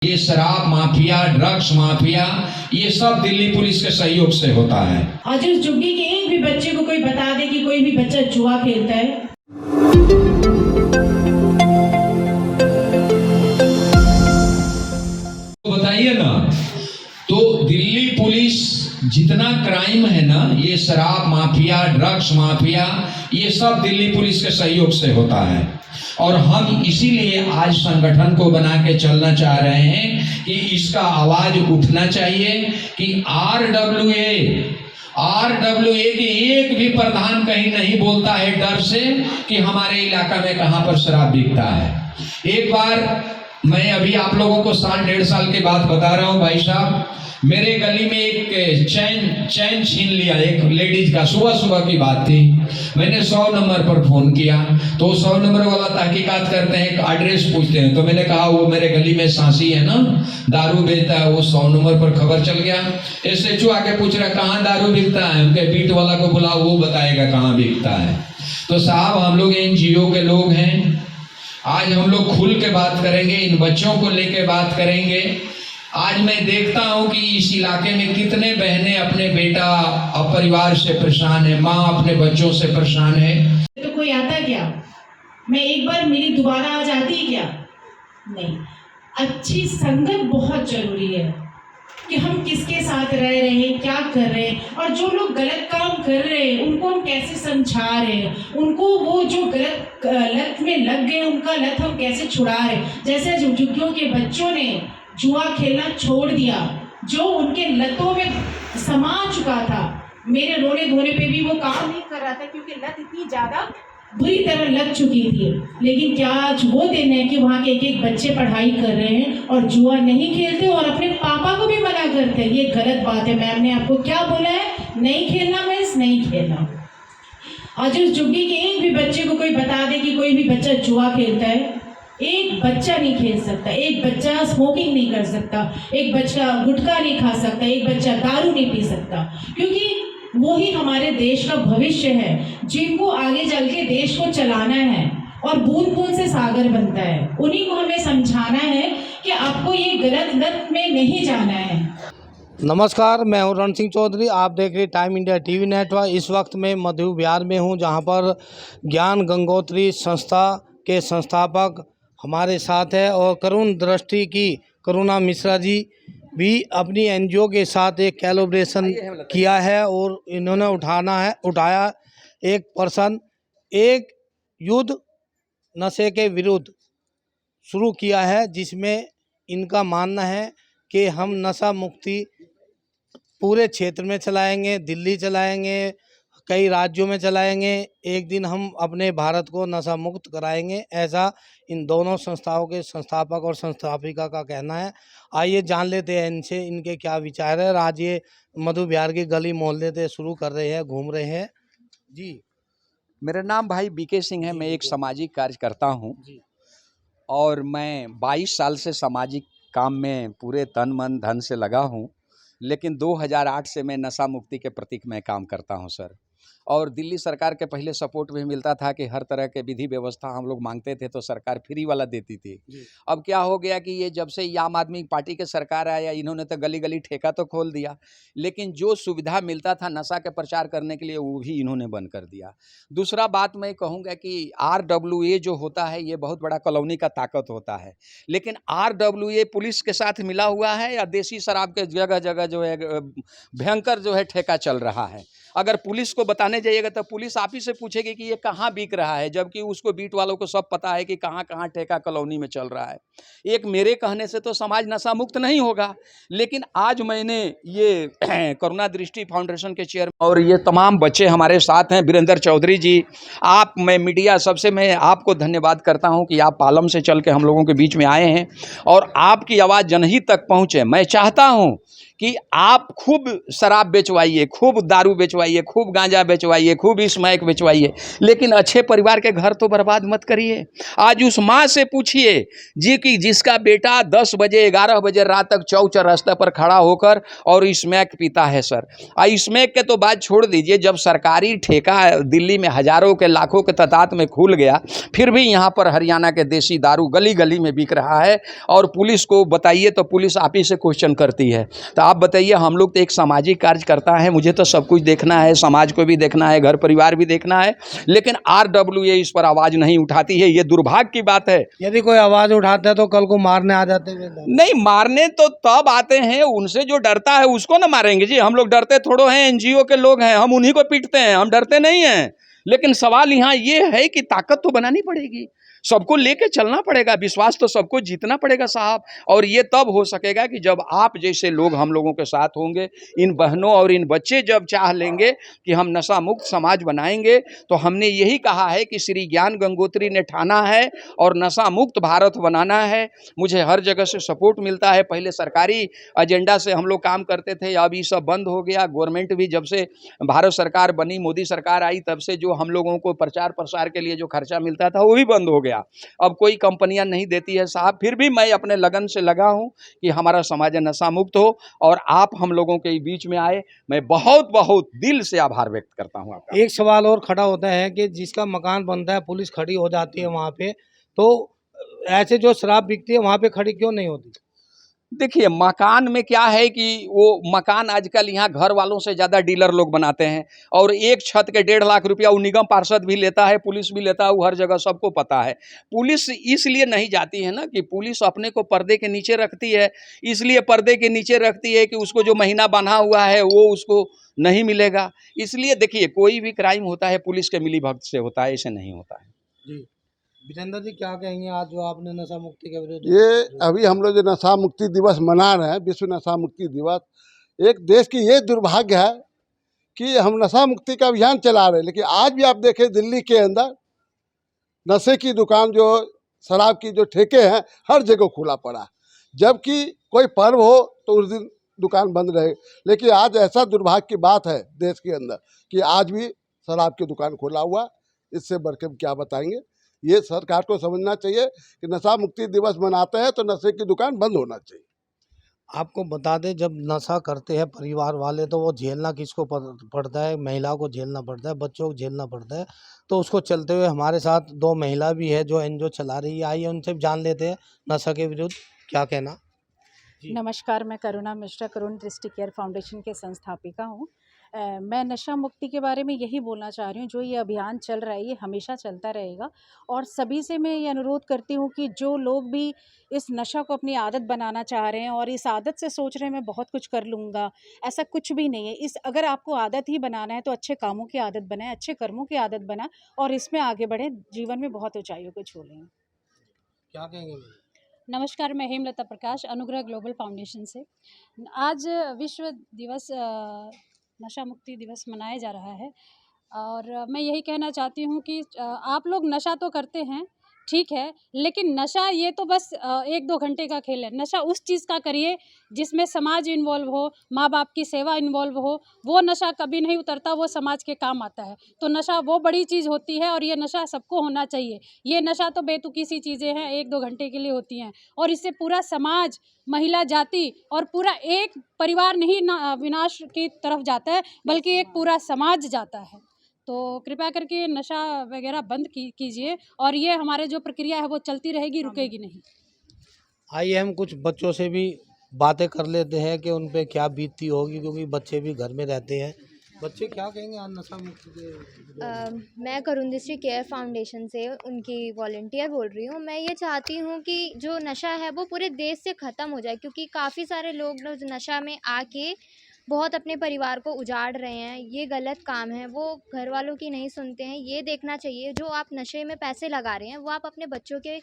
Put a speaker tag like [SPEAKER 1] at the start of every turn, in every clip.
[SPEAKER 1] ये शराब mafia, drugs mafia, ये सब दिल्ली पुलिस के सहयोग से होता है।
[SPEAKER 2] आज उस झुग्गी के एक भी बच्चे को कोई बता दे कि कोई भी बच्चा जुआ खेलता है,
[SPEAKER 1] तो बताइए ना। तो दिल्ली पुलिस जितना क्राइम है ना, ये शराब माफिया, ड्रग्स माफिया, ये सब दिल्ली पुलिस के सहयोग से होता है। और हम इसीलिए आज संगठन को बना के चलना चाह रहे हैं कि इसका आवाज उठना चाहिए कि आरडब्ल्यूए के एक भी प्रधान कहीं नहीं बोलता है डर से कि हमारे इलाका में कहां पर शराब बिकता है। एक बार मैं अभी आप लोगों को 1.5 साल के बाद बता रहा हूं भाई साहब, मेरे गली में एक चैन छीन लिया एक लेडीज का। सुबह की बात थी, मैंने 100 नंबर पर फोन किया तो 100 नंबर वाला तहकीकात करते हैं, एड्रेस पूछते हैं। तो मैंने कहा वो मेरे गली में सांसी है ना, दारू बेचता है, वो 100 नंबर पर खबर चल गया। SHO आके पूछ रहा कहाँ दारू बिकता है, उनके बीट वाला को बुलाओ, वो बताएगा कहाँ बिकता है। तो साहब हम लोग NGO के लोग हैं, आज हम लोग खुल के बात करेंगे, इन बच्चों को लेके बात करेंगे। आज मैं देखता हूं कि इस इलाके में कितने बहनें अपने बेटा और परिवार से परेशान है, माँ अपने बच्चों से परेशान है।
[SPEAKER 2] तो कोई आता क्या? मैं एक बार मिली, दोबारा आ जाती क्या? नहीं। अच्छी संगत बहुत जरूरी है कि हम किसके साथ रह रहे हैं, क्या कर रहे हैं, और जो लोग गलत काम कर रहे हैं उनको हम कैसे समझा रहे हैं, उनको वो जो गलत लत में लग गए उनका लत हम कैसे छुड़ा रहे हैं। जैसे झुग्गियों के बच्चों ने जुआ खेलना छोड़ दिया, जो उनके लतों में समा चुका था, मेरे रोने धोने पे भी वो काम नहीं कर रहा था क्योंकि लत इतनी ज्यादा बुरी तरह लग चुकी थी। लेकिन क्या आज वो दिन है कि वहाँ के एक बच्चे पढ़ाई कर रहे हैं और जुआ नहीं खेलते और अपने पापा को भी मना करते हैं? ये गलत बात है। मैम ने आपको क्या बोला है? नहीं खेलना, मीन्स नहीं खेलना। आज उस झुग्गी के एक भी बच्चे को कोई बता दे कि कोई भी बच्चा जुआ खेलता है, एक बच्चा नहीं खेल सकता, एक बच्चा स्मोकिंग नहीं कर सकता, एक बच्चा गुटखा नहीं खा सकता, एक बच्चा दारू नहीं पी सकता, क्योंकि वो ही हमारे देश का भविष्य है, जिनको आगे चल के देश को चलाना है और बूंद बूंद से सागर बनता है। उन्हीं को हमें समझाना है कि आपको ये गलत लत में नहीं जाना है।
[SPEAKER 3] नमस्कार, मैं हूं रण सिंह चौधरी। आप देख रहे टाइम इंडिया टीवी नेटवर्क। इस वक्त मैं मधु बिहार में हूं, जहां पर ज्ञान गंगोत्री संस्था के संस्थापक हमारे साथ है और करुण दृष्टि की करुणा मिश्रा जी भी अपनी NGO के साथ एक कोलैबोरेशन किया है और इन्होंने उठाया एक पर्सन, एक युद्ध नशे के विरुद्ध शुरू किया है, जिसमें इनका मानना है कि हम नशा मुक्ति पूरे क्षेत्र में चलाएंगे, दिल्ली चलाएंगे, कई राज्यों में चलाएंगे, एक दिन हम अपने भारत को नशा मुक्त कराएंगे, ऐसा इन दोनों संस्थाओं के संस्थापक और संस्थापिका का कहना है। आइए जान लेते हैं इनसे इनके क्या विचार है। आज ये मधु बिहार की गली मोहल्ले से शुरू कर रहे हैं, घूम रहे हैं जी।
[SPEAKER 4] मेरा नाम भाई BK सिंह है। मैं एक सामाजिक कार्यकर्ता हूं और मैं 22 साल से सामाजिक काम में पूरे तन मन धन से लगा हूं। लेकिन 2008 से मैं नशा मुक्ति के प्रतीक में काम करता हूं सर। और दिल्ली सरकार के पहले सपोर्ट भी मिलता था कि हर तरह के विधि व्यवस्था हम लोग मांगते थे तो सरकार फ्री वाला देती थी। अब क्या हो गया कि ये जब से आम आदमी पार्टी के सरकार आया, इन्होंने तो गली गली ठेका तो खोल दिया, लेकिन जो सुविधा मिलता था नशा के प्रचार करने के लिए वो भी इन्होंने बंद कर दिया। दूसरा बात मैं कहूँगा कि RWA जो होता है ये बहुत बड़ा कॉलोनी का ताकत होता है, लेकिन RWA पुलिस के साथ मिला हुआ है या देसी शराब के जगह जगह जो है भयंकर जो है ठेका चल रहा है। अगर पुलिस को बताने जाइएगा तो पुलिस आप ही से पूछेगी कि ये कहाँ बिक रहा है, जबकि उसको बीट वालों को सब पता है कि कहाँ कहाँ ठेका कॉलोनी में चल रहा है। एक मेरे कहने से तो समाज नशा मुक्त नहीं होगा, लेकिन आज मैंने ये करुणा दृष्टि फाउंडेशन के चेयरमैन और ये तमाम बच्चे हमारे साथ हैं, वीरेंद्र चौधरी जी, आप, मैं मीडिया, सबसे मैं आपको धन्यवाद करता हूँ कि आप पालम से चल के हम लोगों के बीच में आए हैं और आपकी आवाज़ जनहित तक पहुँचे। मैं चाहता हूँ कि आप खूब शराब बेचवाइए, खूब दारू बेचवाइए, खूब गांजा बेचवाइए, खूब स्मैक बेचवाइए, लेकिन अच्छे परिवार के घर तो बर्बाद मत करिए। आज उस माँ से पूछिए जी कि जिसका बेटा 10 बजे 11 बजे रात तक चौक चौरास्ते पर खड़ा होकर और स्मैक पीता है सर। स्मैक के तो बात छोड़ दीजिए, जब सरकारी ठेका दिल्ली में हजारों के लाखों के तादाद में खुल गया, फिर भी यहाँ पर हरियाणा के देसी दारू गली गली में बिक रहा है। और पुलिस को बताइए तो पुलिस आप ही से क्वेश्चन करती है। तो आप बताइए, हम लोग तो एक सामाजिक कार्यकर्ता है, मुझे तो सब कुछ देखना है, समाज को भी देखना है, घर परिवार भी देखना है, लेकिन RWA इस पर आवाज़ नहीं उठाती है। ये दुर्भाग्य की बात है।
[SPEAKER 3] यदि कोई आवाज़ उठाता है तो कल को मारने आ जाते हैं।
[SPEAKER 4] नहीं, मारने तो तब आते हैं, उनसे जो डरता है उसको ना मारेंगे जी। हम लोग डरते थोड़ो हैं, NGO के लोग हैं, हम उन्हीं को पीटते हैं, हम डरते नहीं हैं। लेकिन सवाल यहाँ ये है कि ताकत तो बनानी पड़ेगी, सबको लेके चलना पड़ेगा, विश्वास तो सबको जीतना पड़ेगा साहब। और ये तब हो सकेगा कि जब आप जैसे लोग हम लोगों के साथ होंगे, इन बहनों और इन बच्चे जब चाह लेंगे कि हम नशा मुक्त समाज बनाएंगे। तो हमने यही कहा है कि श्री ज्ञान गंगोत्री ने ठाना है और नशा मुक्त भारत बनाना है। मुझे हर जगह से सपोर्ट मिलता है। पहले सरकारी एजेंडा से हम लोग काम करते थे, अब ये सब बंद हो गया। गवर्नमेंट भी जब से भारत सरकार बनी, मोदी सरकार आई, तब से जो हम लोगों को प्रचार प्रसार के लिए जो खर्चा मिलता था वो भी बंद हो गया। अब कोई कंपनियां नहीं देती है साहब। फिर भी मैं अपने लगन से लगा हूं कि हमारा समाज नशा मुक्त हो और आप हम लोगों के बीच में आए। मैं बहुत बहुत दिल से आभार व्यक्त करता हूं आपका।
[SPEAKER 3] एक सवाल और खड़ा होता है कि जिसका मकान बनता है पुलिस खड़ी हो जाती है वहाँ पे, तो ऐसे जो शराब बिकती है वहाँ पे खड़ी क्यों नहीं होती?
[SPEAKER 4] देखिए, मकान में क्या है कि वो मकान आजकल यहाँ घर वालों से ज़्यादा डीलर लोग बनाते हैं। और एक छत के 1.5 लाख रुपया वो निगम पार्षद भी लेता है, पुलिस भी लेता है, वो हर जगह सबको पता है। पुलिस इसलिए नहीं जाती है ना कि पुलिस अपने को पर्दे के नीचे रखती है। इसलिए पर्दे के नीचे रखती है कि उसको जो महीना बंधा हुआ है वो उसको नहीं मिलेगा। इसलिए देखिए, कोई भी क्राइम होता है पुलिस के मिलीभगत से होता है, ऐसे नहीं होता है।
[SPEAKER 3] जी, विजेंद्र जी क्या कहेंगे आज जो आपने नशा मुक्ति के विरुद्ध?
[SPEAKER 5] ये अभी हम लोग जो नशा मुक्ति दिवस मना रहे हैं, विश्व नशा मुक्ति दिवस, एक देश की ये दुर्भाग्य है कि हम नशा मुक्ति का अभियान चला रहे हैं, लेकिन आज भी आप देखें दिल्ली के अंदर नशे की दुकान, जो शराब की जो ठेके हैं, हर जगह खुला पड़ा। जबकि कोई पर्व हो तो उस दिन दुकान बंद रहे, लेकिन आज ऐसा दुर्भाग्य की बात है देश के अंदर कि आज भी शराब की दुकान खुला हुआ। इससे बढ़ के क्या बताएंगे। ये सरकार को समझना चाहिए कि नशा मुक्ति दिवस मनाते हैं तो नशे की दुकान बंद होना चाहिए।
[SPEAKER 3] आपको बता दें, जब नशा करते हैं परिवार वाले तो वो झेलना किसको पड़ता है? महिला को झेलना पड़ता है, बच्चों को झेलना पड़ता है। तो उसको चलते हुए हमारे साथ 2 महिला भी है जो NGO चला रही है। आइए उनसे जान लेते हैं नशा के विरुद्ध क्या कहना। जी।
[SPEAKER 6] नमस्कार, मैं करुणा मिश्रा, करुण दृष्टि केयर फाउंडेशन के संस्थापिका हूँ। मैं नशा मुक्ति के बारे में यही बोलना चाह रही हूँ, जो ये अभियान चल रहा है ये हमेशा चलता रहेगा। और सभी से मैं ये अनुरोध करती हूँ कि जो लोग भी इस नशा को अपनी आदत बनाना चाह रहे हैं और इस आदत से सोच रहे हैं मैं बहुत कुछ कर लूँगा, ऐसा कुछ भी नहीं है। अगर आपको आदत ही बनाना है तो अच्छे कामों की आदत बनाएं, अच्छे कर्मों की आदत बनाएं और इसमें आगे बढ़ें, जीवन में बहुत ऊंचाइयों को छू लें।
[SPEAKER 3] क्या कहेंगे?
[SPEAKER 7] नमस्कार, मैं हेमलता प्रकाश, अनुग्रह ग्लोबल फाउंडेशन से। आज विश्व दिवस नशा मुक्ति दिवस मनाया जा रहा है और मैं यही कहना चाहती हूँ कि आप लोग नशा तो करते हैं, ठीक है, लेकिन नशा ये तो बस 1-2 घंटे का खेल है। नशा उस चीज़ का करिए जिसमें समाज इन्वॉल्व हो, माँ बाप की सेवा इन्वॉल्व हो। वो नशा कभी नहीं उतरता, वो समाज के काम आता है। तो नशा वो बड़ी चीज़ होती है और ये नशा सबको होना चाहिए। ये नशा तो बेतुकी सी चीज़ें हैं, 1-2 घंटे के लिए होती हैं और इससे पूरा समाज, महिला जाति और पूरा एक परिवार नहीं विनाश की तरफ जाता है, बल्कि एक पूरा समाज जाता है। तो कृपया करके नशा वगैरह बंद कीजिए और ये हमारे जो प्रक्रिया है वो चलती रहेगी, रुकेगी नहीं।
[SPEAKER 3] आइए हम कुछ बच्चों से भी बातें कर लेते हैं कि उन पे क्या बीतती होगी, क्योंकि बच्चे भी घर में रहते हैं। बच्चे क्या कहेंगे आज नशा मुक्ति के?
[SPEAKER 8] मैं करुण दृष्टि केयर फाउंडेशन से उनकी वॉलंटियर बोल रही हूँ। मैं ये चाहती हूँ कि जो नशा है वो पूरे देश से ख़त्म हो जाए, क्योंकि काफ़ी सारे लोग जो नशा में आके बहुत अपने परिवार को उजाड़ रहे हैं। ये गलत काम है, वो घर वालों की नहीं सुनते हैं। ये देखना चाहिए जो आप नशे में पैसे लगा रहे हैं वो आप अपने बच्चों के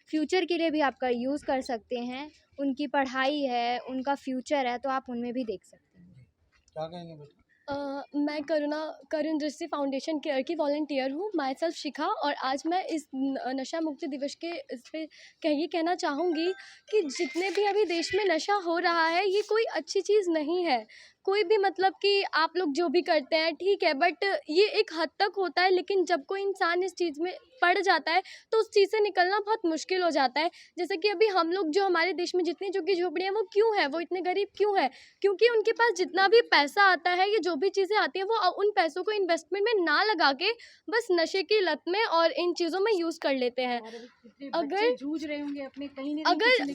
[SPEAKER 8] फ्यूचर के लिए भी आपका यूज़ कर सकते हैं। उनकी पढ़ाई है, उनका फ्यूचर है, तो आप उनमें भी देख सकते हैं।
[SPEAKER 3] क्या कहेंगे बेटा?
[SPEAKER 9] मैं करुण दृष्टि फाउंडेशन केयर की वॉलंटियर हूँ। माई सेल्फ शिखा। और आज मैं इस नशा मुक्ति दिवस के इस पे ये कहना चाहूँगी कि जितने भी अभी देश में नशा हो रहा है ये कोई अच्छी चीज़ नहीं है। कोई भी मतलब कि आप लोग जो भी करते हैं ठीक है, बट ये एक हद तक होता है, लेकिन जब कोई इंसान इस चीज़ में पड़ जाता है तो उस चीज़ से निकलना बहुत मुश्किल हो जाता है। जैसे कि अभी हम लोग जो हमारे देश में जितनी झुग्गी झोपड़ियाँ वो क्यों है, वो इतने गरीब क्यों है? क्योंकि उनके पास जितना भी पैसा आता है या जो भी चीज़ें आती हैं वो उन पैसों को इन्वेस्टमेंट में ना लगा के बस नशे की लत में और इन चीज़ों में यूज़ कर लेते हैं। अगर
[SPEAKER 6] जूझ रहे होंगे अपने कहीं ना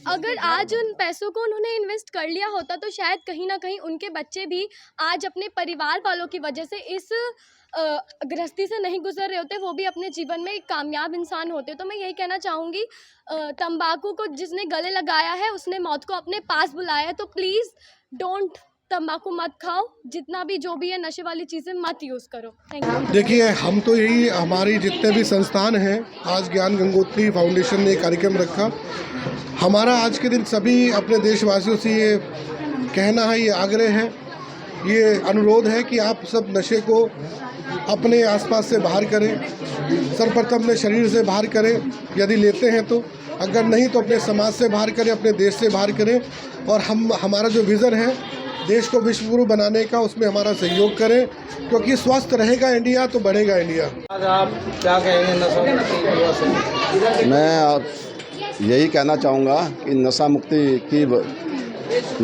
[SPEAKER 9] अगर आज उन पैसों को उन्होंने इन्वेस्ट कर लिया होता तो शायद कहीं ना कहीं उनके बच्चे भी आज अपने परिवार वालों की वजह से इस गृहस्थी से नहीं गुजर रहे होते, वो भी अपने जीवन में एक कामयाब इंसान होते। तो मैं यही कहना चाहूँगी, तंबाकू को जिसने गले लगाया है उसने मौत को अपने पास बुलाया है। तो प्लीज़ डोंट तंबाकू मत खाओ, जितना भी जो भी है नशे वाली चीज़ें मत यूज़ करो। Thank you.
[SPEAKER 10] देखिए, हम तो यही, हमारी जितने भी संस्थान हैं, आज ज्ञान गंगोत्री फाउंडेशन ने कार्यक्रम रखा। हमारा आज के दिन सभी अपने देशवासियों से ये कहना है, ये आग्रह है, ये अनुरोध है कि आप सब नशे को अपने आसपास से बाहर करें। सर्वप्रथम अपने शरीर से बाहर करें यदि लेते हैं तो, अगर नहीं तो अपने समाज से बाहर करें, अपने देश से बाहर करें। और हमारा जो विज़न है देश को विश्व गुरु बनाने का, उसमें हमारा सहयोग करें, क्योंकि स्वस्थ रहेगा इंडिया तो बढ़ेगा इंडिया।
[SPEAKER 3] आज आप क्या कहेंगे नशा मुक्ति दिवस से?
[SPEAKER 11] मैं यही कहना चाहूँगा कि नशा मुक्ति की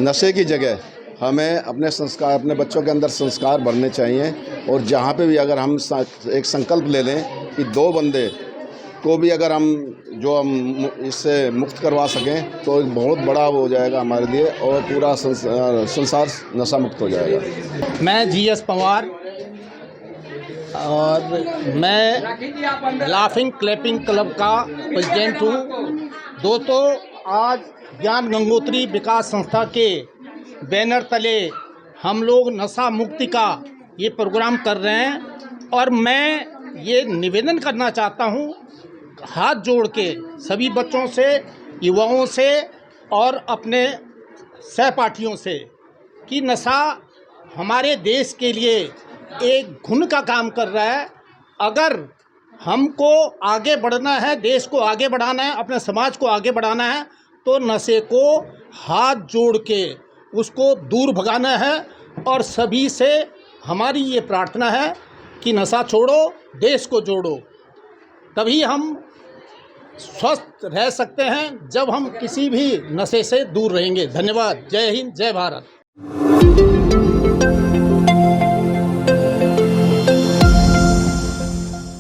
[SPEAKER 11] नशे की जगह हमें अपने संस्कार, अपने बच्चों के अंदर संस्कार भरने चाहिए। और जहाँ पे भी अगर हम एक संकल्प ले लें कि 2 बंदे को भी अगर हम इससे मुक्त करवा सकें तो एक बहुत बड़ा हो जाएगा हमारे लिए, और पूरा संसार नशा मुक्त हो जाएगा।
[SPEAKER 3] मैं GS पवार और मैं लाफिंग क्लैपिंग क्लब का प्रेसिडेंट हूँ। दोस्तों, आज ज्ञान गंगोत्री विकास संस्था के बैनर तले हम लोग नशा मुक्ति का ये प्रोग्राम कर रहे हैं। और मैं ये निवेदन करना चाहता हूँ हाथ जोड़ के सभी बच्चों से, युवाओं से और अपने सहपाठियों से कि नशा हमारे देश के लिए एक घुन का काम कर रहा है। अगर हमको आगे बढ़ना है, देश को आगे बढ़ाना है, अपने समाज को आगे बढ़ाना है, तो नशे को हाथ जोड़ के उसको दूर भगाना है। और सभी से हमारी ये प्रार्थना है कि नशा छोड़ो, देश को जोड़ो, तभी हम स्वस्थ रह सकते हैं, जब हम किसी भी नशे से दूर रहेंगे। धन्यवाद। जय हिंद, जय भारत।